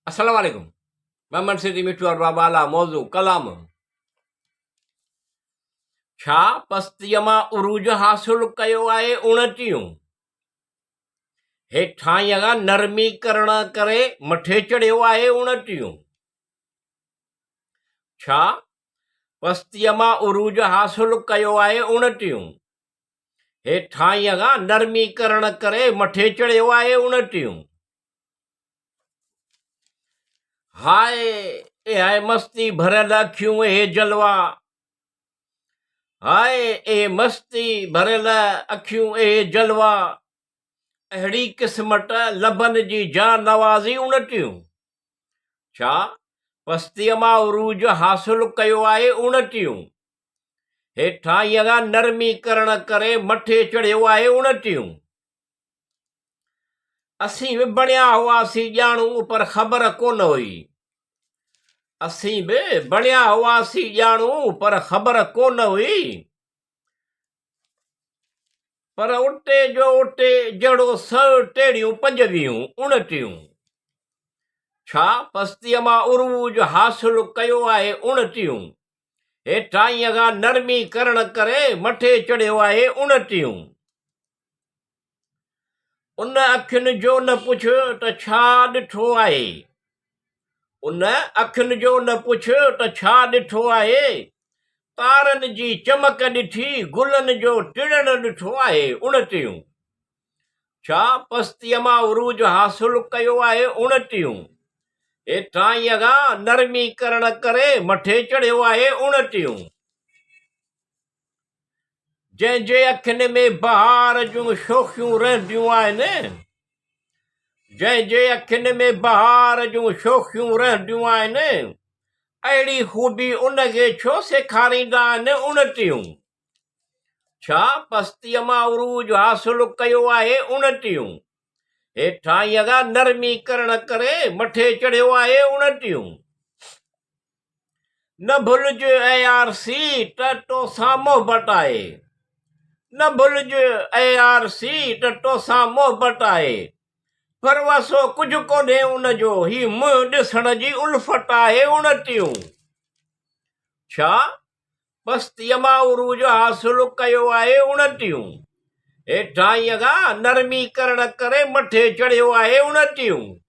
अस्सलाम वालेकुम। मोहम्मद सिद्दीक़ मिठू और बाबाला मौजू क़लाम। छा पस्तीअ मां उरूज हासिल कयो आहे 29। हेठां नरमीकरण करे मथे चढ़ियो आहे 29। छा पस्तीअ मां उरूज हासिल कयो आहे 29। हेठां नरमीकरण करे मथे चढ़ियो आहे 29। हाय ए हाय मस्ती भरियल अखियूं हे जलवा, हाय ए मस्ती भरियल अखियूं ए जलवा, अहिड़ी क़िस्मत लभनि जी जान नवाज़ी 29। छा पस्तीअ मां उरूज हासिल कयो आहे 29। हेठां नरमीकरण करे मथे चढ़ियो आहे 29। असीं बि बणिया हुआसीं ॼाणू पर ख़बर कोन हुई। असीं बि बणिया हुआसीं ॼाणू पर ख़बर कोन हुई। पर उटे जो उटे जहिड़ो 100 टेड़ियूं 25 29। छा पस्तीअ मां उरूज हासिल कयो आहे 29। हेठां नरमीकरण करे मथे चढ़ियो आहे 29। उन अखियुनि जो न पुछ त छा ॾिठो आहे, उन अखियुनि जो न पुछ त छा ॾिठो आहे, तारनि जी चमक ॾिठी गुलनि जो टिणण ॾिठो आहे 29। छा पस्तीअ मां उरूज हासिल कयो आहे 29। हेठां नरमीकरण करे मथे चढ़ियो आहे 29। जंहिंजे अखियुनि में बहार जूं शोखियूं रहंदियूं आहिनि, जंहिंजे अखियुनि में बहार जूं शोखियूं रहंदियूं आहिनि, अहिड़ी खूबी उनखे छो सेखारींदा आहिनि 29। छा पस्तीअ मां उरूज हासिल कयो आहे 29। हेठां नरमीकरण करे मथे चढ़ियो आहे 29। न भुलिज ऐं यारसी त तोसां मोहबत आहे, न भुलिज ऐं यारसी त तोसां मोहबत आहे, पर वसो कुझु कोन्हे उनजो ही मुंहुं ॾिसण जी उल्फत आहे 29। छा पस्तीअ मां उरूज हासिल कयो आहे 29। हेठां नरमीकरण करे मथे चढ़ियो आहे 29।